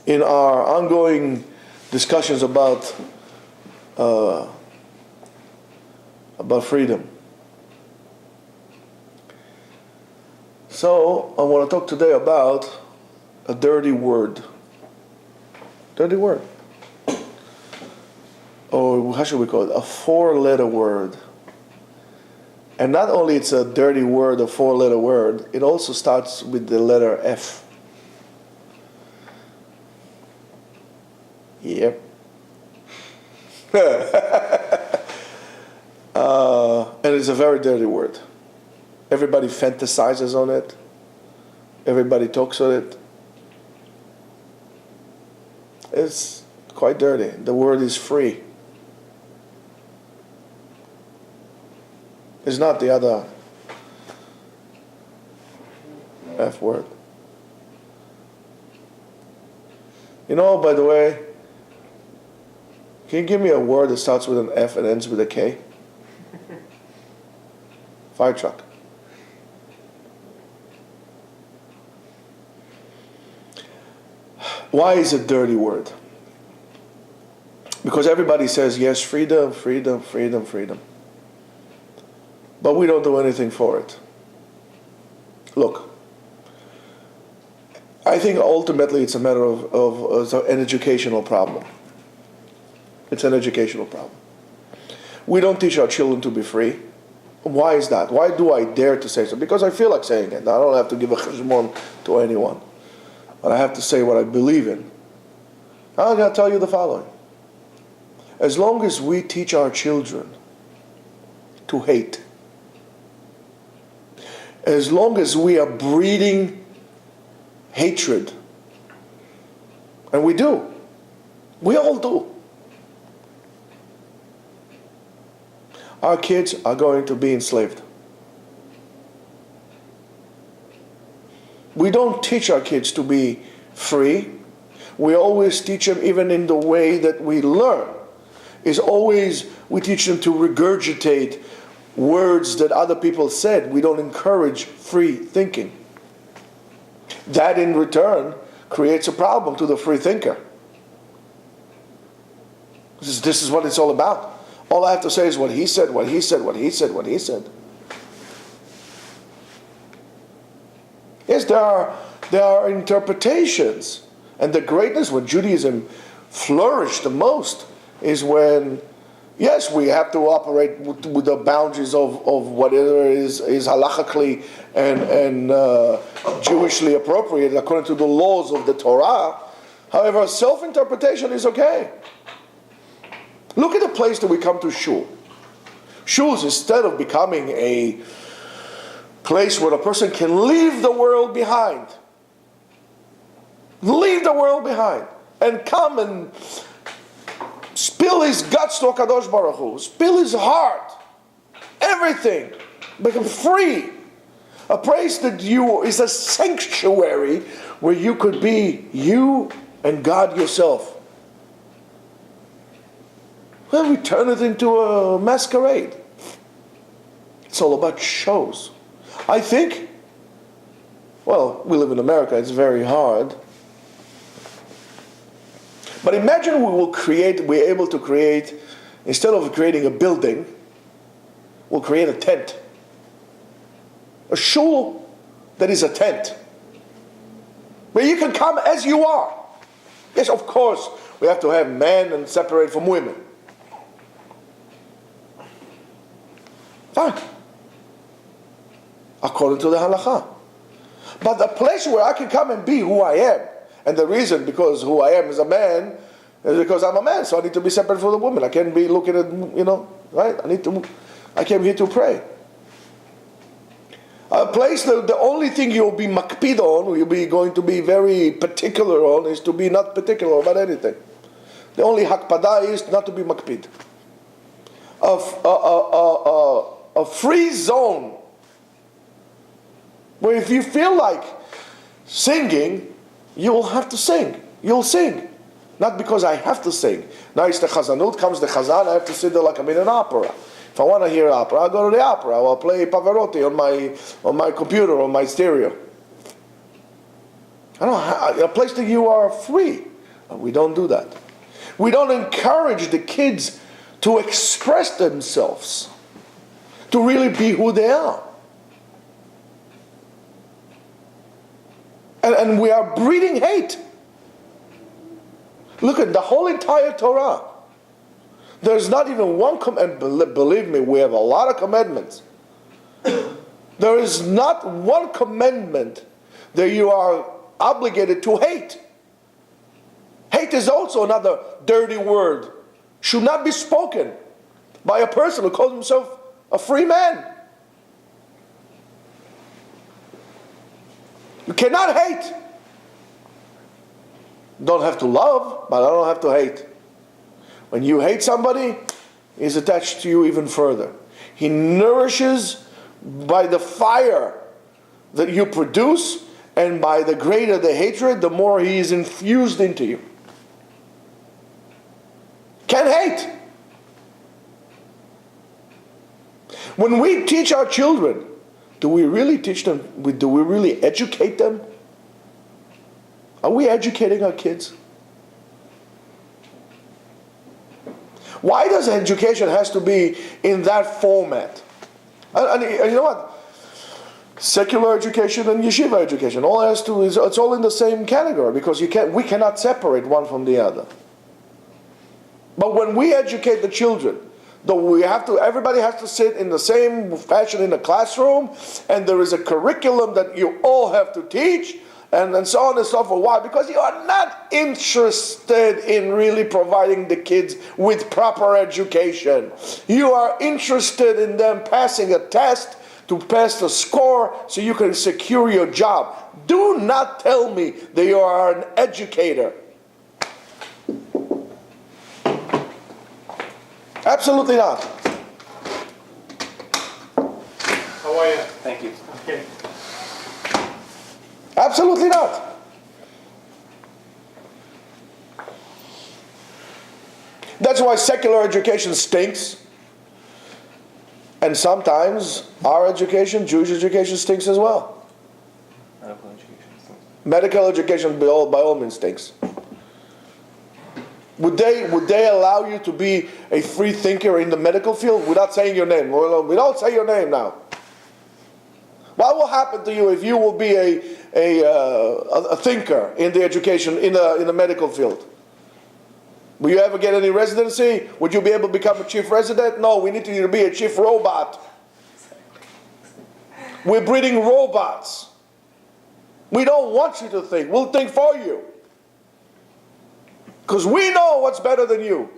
in our ongoing discussions about freedom. So I want to talk today about a dirty word. Dirty word. Or how should we call it? A 4-letter word. And not only it's a dirty word, a 4-letter word, it also starts with the letter F. Yep. And it's a very dirty word. Everybody fantasizes on it. Everybody talks on it. It's quite dirty. The word is free. It's not the other F word. You know, by the way, can you give me a word that starts with an F and ends with a K? Fire truck. Why is it a dirty word? Because everybody says, yes, freedom, freedom, freedom, freedom. But we don't do anything for it. Look, I think ultimately it's a matter of an educational problem. It's an educational problem. We don't teach our children to be free. Why is that? Why do I dare to say so? Because I feel like saying it. I don't have to give a cheshbon to anyone. But I have to say what I believe in. I'm going to tell you the following. As long as we teach our children to hate, as long as we are breeding hatred, and we do, we all do, our kids are going to be enslaved. We don't teach our kids to be free. We always teach them, even in the way that we learn, is always we teach them to regurgitate words that other people said. We don't encourage free thinking. That in return creates a problem to the free thinker. This is what it's all about. All I have to say is what he said, what he said, what he said, what he said. Yes, there are interpretations. And the greatness when Judaism flourished the most is when, yes, we have to operate with the boundaries of whatever is halachically and Jewishly appropriate according to the laws of the Torah. However, self-interpretation is okay. Look at the place that we come to shul. Shuls, instead of becoming a place where a person can leave the world behind, and come and spill his guts to HaKadosh Baruch Hu, spill his heart, everything, become free. A place that is a sanctuary where you could be you and God yourself. Well, we turn it into a masquerade. It's all about shows. I think, well, we live in America, it's very hard. But imagine we're able to create, instead of creating a building, we'll create a tent. A shul that is a tent. Where you can come as you are. Yes, of course, we have to have men and separate from women. Fine. According to the halakha. But the place where I can come and be who I am, and the reason because who I am is a man, is because I'm a man, so I need to be separate from the woman. I can't be looking at, right? I came here to pray. A place that the only thing you'll be makpid on, you'll be going to be very particular on, is to be not particular about anything. The only hakpada is not to be makpid. A free zone where if you feel like singing, you will have to sing. You'll sing. Not because I have to sing. Now it's the chazanut, comes the chazan, I have to sit there like I'm in an opera. If I want to hear opera, I'll go to the opera. I'll play Pavarotti on my computer, on my stereo. I don't know, a place that you are free. We don't do that. We don't encourage the kids to express themselves, to really be who they are. And we are breeding hate. Look at the whole entire Torah. There's not even one and believe me, we have a lot of commandments. There is not one commandment that you are obligated to hate. Hate is also another dirty word. Should not be spoken by a person who calls himself a free man. You cannot hate. Don't have to love, but I don't have to hate. When you hate somebody, he's attached to you even further. He nourishes by the fire that you produce, and by the greater the hatred, the more he is infused into you. Can't hate. When we teach our children, do we really teach them? Do we really educate them? Are we educating our kids? Why does education has to be in that format? And you know what? Secular education and yeshiva education, it's all in the same category, because we cannot separate one from the other. But when we educate the children, everybody has to sit in the same fashion in the classroom, and there is a curriculum that you all have to teach, and so on and so forth. Why? Because you are not interested in really providing the kids with proper education. You are interested in them passing a test to pass the score so you can secure your job. Do not tell me that you are an educator. Absolutely not. How are you? Thank you. Okay. Absolutely not. That's why secular education stinks. And sometimes our education, Jewish education, stinks as well. Medical education stinks. Medical education by all means stinks. Would they allow you to be a free thinker in the medical field without saying your name? We don't say your name now. What will happen to you if you will be a thinker in the education, in the medical field? Will you ever get any residency? Would you be able to become a chief resident? No, we need you to be a chief robot. We're breeding robots. We don't want you to think. We'll think for you. Because we know what's better than you.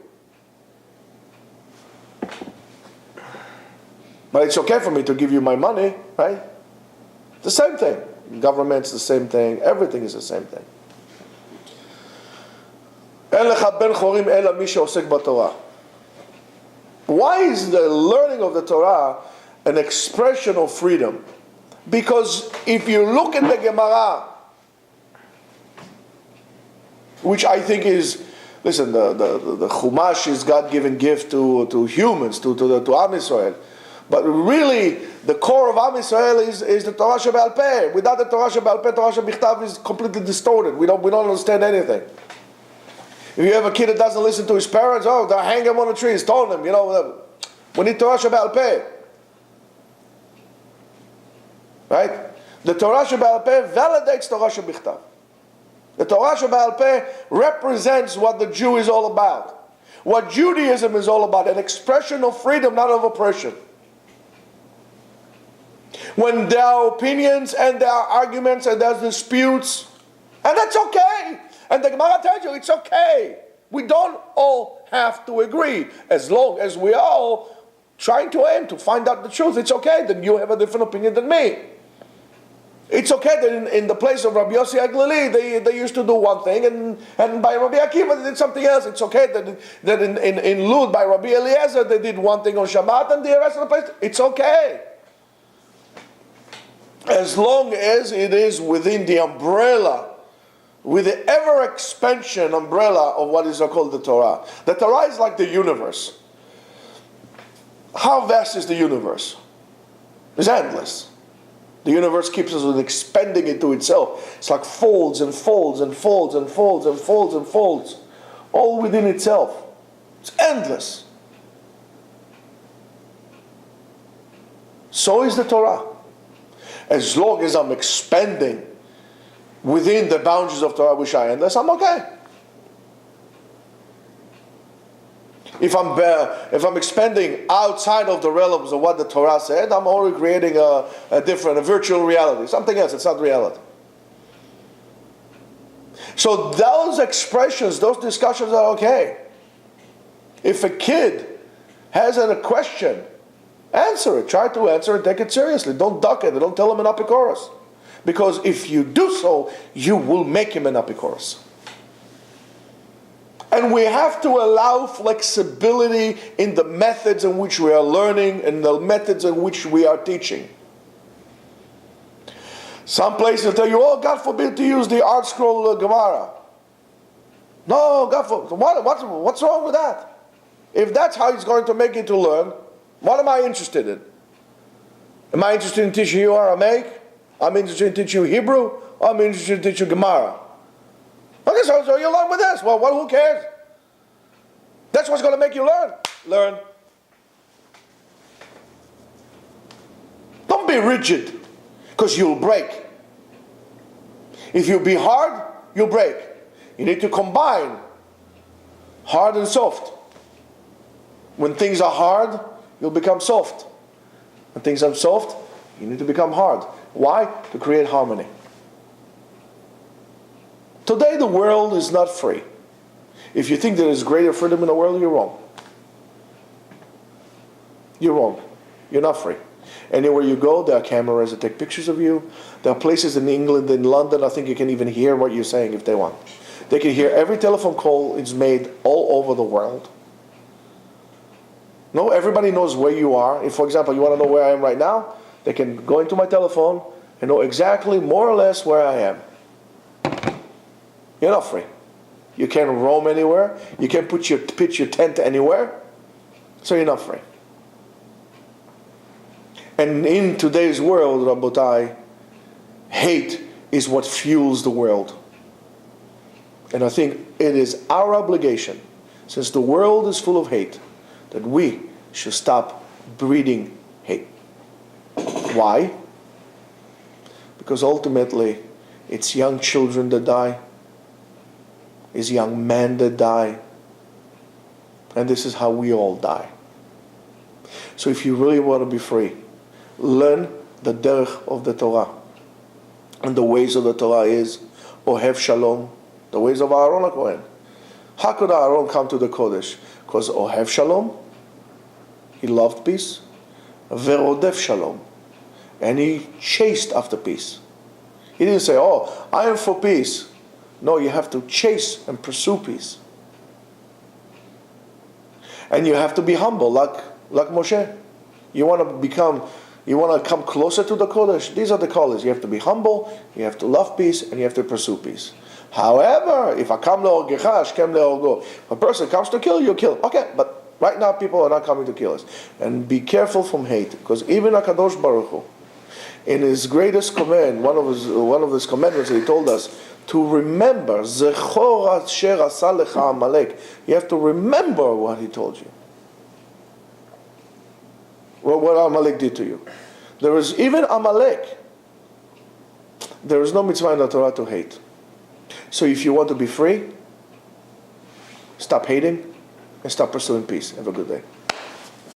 But it's okay for me to give you my money, right? The same thing. Government's the same thing. Everything is the same thing. Why is the learning of the Torah an expression of freedom? Because if you look at the Gemara, which I think is, listen, the Chumash is God-given gift to humans, to Am Yisrael. But really, the core of Am Yisrael is the Torah Shebe'al Peh. Without the Torah Shebe'al Peh, Torah Shebichtav is completely distorted. We don't understand anything. If you have a kid that doesn't listen to his parents, they hang him on a tree, stone him. We need Torah Shebe'al Peh. Right? The Torah Shebe'al Peh validates Torah Shebichtav. The Torah Shebe'al Peh represents what the Jew is all about. What Judaism is all about, an expression of freedom, not of oppression. When there are opinions and there are arguments and there's disputes, and that's okay. And the Gemara tells you it's okay. We don't all have to agree. As long as we are all trying to aim to find out the truth, it's okay that you have a different opinion than me. It's okay that in the place of Rabbi Yossi Aglili, they used to do one thing, and by Rabbi Akiva they did something else. It's okay that in Lud by Rabbi Eliezer they did one thing on Shabbat, and the rest of the place, it's okay. As long as it is within the umbrella, with the ever-expansion umbrella of what is called the Torah. The Torah is like the universe. How vast is the universe? It's endless. The universe keeps on expanding into itself. It's like folds and folds and folds and folds and folds and folds, all within itself. It's endless. So is the Torah. As long as I'm expanding within the boundaries of Torah, which are endless, I'm okay. If I'm expanding outside of the realms of what the Torah said, I'm already creating a virtual reality, something else. It's not reality. So those expressions, those discussions are okay. If a kid has a question, answer it. Try to answer it. Take it seriously. Don't duck it. Don't tell him an apikoros. Because if you do so, you will make him an apikoros. And we have to allow flexibility in the methods in which we are learning and the methods in which we are teaching. Some places tell you, oh, God forbid to use the Art Scroll Gemara. No, God forbid. What's wrong with that? If that's how He's going to make you to learn, what am I interested in? Am I interested in teaching you Aramaic? I'm interested in teaching you Hebrew? Or I'm interested in teaching you Gemara? Okay, so you learn with this. Well, who cares? That's what's going to make you learn. Learn. Don't be rigid, because you'll break. If you be hard, you'll break. You need to combine hard and soft. When things are hard, you'll become soft. When things are soft, you need to become hard. Why? To create harmony. Today the world is not free. If you think there is greater freedom in the world, you're wrong. You're wrong. You're not free. Anywhere you go, there are cameras that take pictures of you. There are places in England, in London, I think you can even hear what you're saying if they want. They can hear every telephone call is made all over the world. No, everybody knows where you are. If, for example, you want to know where I am right now, they can go into my telephone and know exactly, more or less, where I am. You're not free. You can't roam anywhere. You can't pitch your tent anywhere. So you're not free. And in today's world, Rabotai, hate is what fuels the world. And I think it is our obligation, since the world is full of hate, that we should stop breeding hate. Why? Because ultimately, it's young children that die. It's young men that die. And this is how we all die. So if you really want to be free, learn the derech of the Torah. And the ways of the Torah is Ohev Shalom, the ways of Aaron HaKohen. How could Aaron come to the Kodesh? Because Ohev Shalom, he loved peace. Verodef Shalom, and he chased after peace. He didn't say, oh, I am for peace. No, you have to chase and pursue peace. And you have to be humble, like Moshe. You want to come closer to the Kodesh. These are the colors. You have to be humble, you have to love peace, and you have to pursue peace. However, if a person comes to kill you, kill. Okay, but right now people are not coming to kill us. And be careful from hate, because even HaKadosh Baruch Hu, in His greatest command, one of His commandments, He told us to remember, Zechor asher asa lecha Amalek. You have to remember what He told you. What Amalek did to you. There is even Amalek. There is no mitzvah in the Torah to hate. So if you want to be free, stop hating and stop pursuing peace. Have a good day.